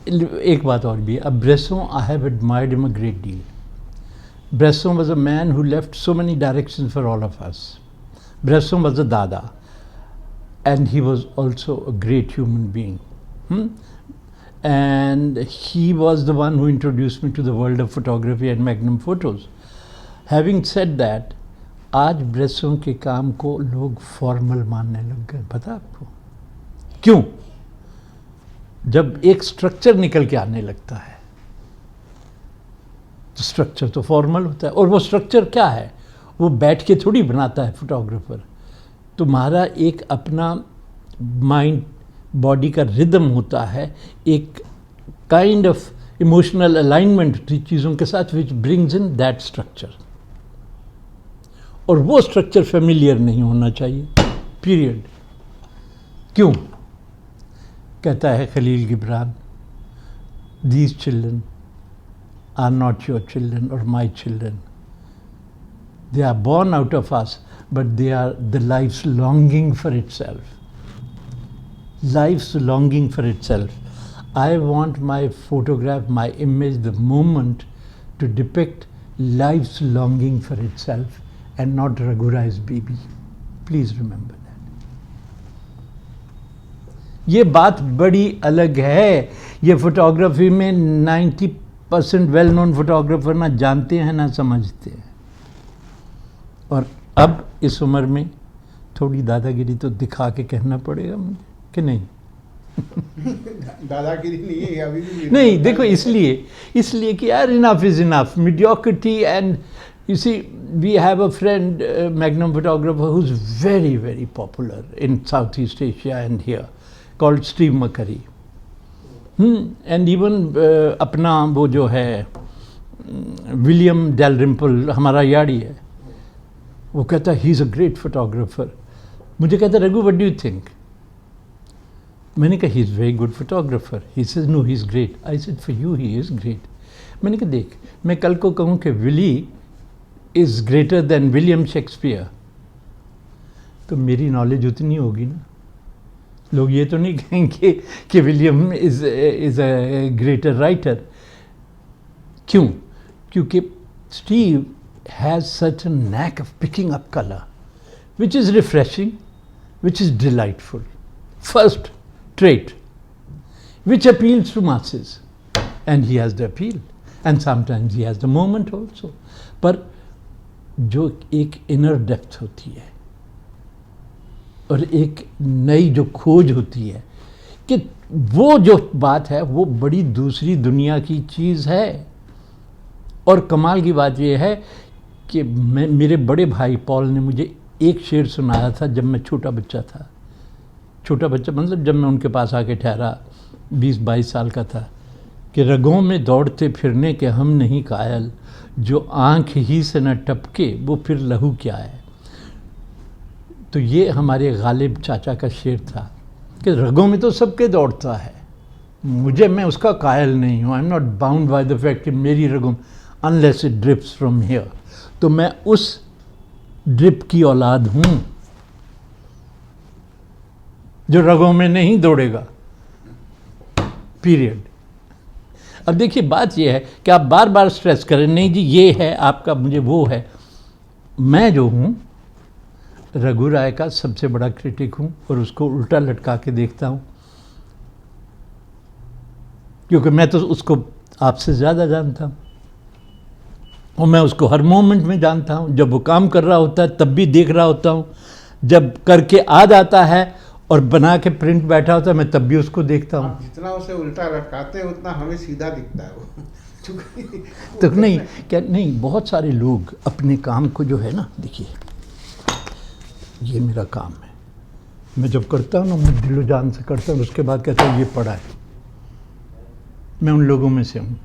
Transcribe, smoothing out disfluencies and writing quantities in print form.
एक बात और भी, अब Bresson, I have admired him a great deal. Bresson was a man who left so many directions for all of us. Bresson was a Dada, and he was also a great human being. And he was the one who introduced me to the world of photography and Magnum photos. Having said that, आज ब्रेसों के काम को लोग formal मानने लग गए. पता आपको क्यों? जब एक स्ट्रक्चर निकल के आने लगता है तो स्ट्रक्चर तो फॉर्मल होता है. और वो स्ट्रक्चर क्या है? वो बैठ के थोड़ी बनाता है फोटोग्राफर. तुम्हारा एक अपना माइंड बॉडी का रिदम होता है, एक काइंड ऑफ इमोशनल अलाइनमेंट चीज़ों के साथ which brings in that structure. और वो स्ट्रक्चर फेमिलियर नहीं होना चाहिए, पीरियड. क्यों? कहता है Khalil Gibran, these children are not your children or my children. They are born out of us, but they are the life's longing for itself. Life's longing for itself. I want my photograph, my image, the moment to depict life's longing for itself and not Raghu Rai's baby. Please remember that. ये बात बड़ी अलग है. ये photography में 90% well known photographer ना जानते हैं ना समझते हैं. और अब इस उम्र में थोड़ी दादागिरी तो दिखा के कहना पड़ेगा मुझे कि नहीं. दादागिरी नहीं है अभी भी. नहीं, देखो इसलिए कि यार enough is enough. Mediocrity. And you see we have a friend Magnum photographer who is very very popular in South East Asia and here, called Steve McCurry. And even अपना वो जो है विलियम डेलरिम्पल, हमारा याड़ी है, वो कहता है he is a great photographer. मुझे कहता है Raghu what do you think? मैंने कहा he is very good photographer. He says no he is great. I said for you he is great. मैंने कहा देख, मैं कल को कहूँ कि Willy is greater than William Shakespeare, तो मेरी नॉलेज उतनी होगी ना. लोग ये तो नहीं कहेंगे कि William is a greater writer. क्यों? क्योंकि Steve has such a knack of picking up color, which is refreshing, which is delightful. First trait, which appeals to masses, and he has the appeal, and sometimes he has the moment also. पर जो एक inner depth होती है और एक नई जो खोज होती है कि वो जो बात है वो बड़ी दूसरी दुनिया की चीज़ है. और कमाल की बात ये है कि मेरे बड़े भाई पॉल ने मुझे एक शेर सुनाया था जब मैं छोटा बच्चा था. छोटा बच्चा मतलब जब मैं उनके पास आके ठहरा 20-22 साल का था, कि रगों में दौड़ते फिरने के हम नहीं कायल, जो आँख ही से न टपके वो फिर लहू क्या है. तो ये हमारे गालिब चाचा का शेर था कि रगों में तो सबके दौड़ता है, मैं उसका कायल नहीं हूँ. I am not bound by the fact कि मेरी रगों unless it drips from here. तो मैं उस ड्रिप की औलाद हूं जो रगों में नहीं दौड़ेगा, पीरियड. अब देखिए बात यह है कि आप बार बार स्ट्रेस करें, नहीं जी ये है आपका, मुझे वो है. मैं जो हूं रघु राय का सबसे बड़ा क्रिटिक हूं और उसको उल्टा लटका के देखता हूं, क्योंकि मैं तो उसको आपसे ज़्यादा जानता हूं और मैं उसको हर मोमेंट में जानता हूँ. जब वो काम कर रहा होता है तब भी देख रहा होता हूँ, जब करके आ जाता है और बना के प्रिंट बैठा होता है मैं तब भी उसको देखता हूँ. जितना उसे उल्टा लटकाते हैं उतना हमें सीधा दिखता है वो. तो नहीं क्या नहीं, बहुत सारे लोग अपने काम को जो है ना, देखिए ये मेरा काम है, मैं जब करता हूँ ना मैं दिलो जान से करता हूँ, उसके बाद कहता हूँ ये पड़ा है. मैं उन लोगों में से हूँ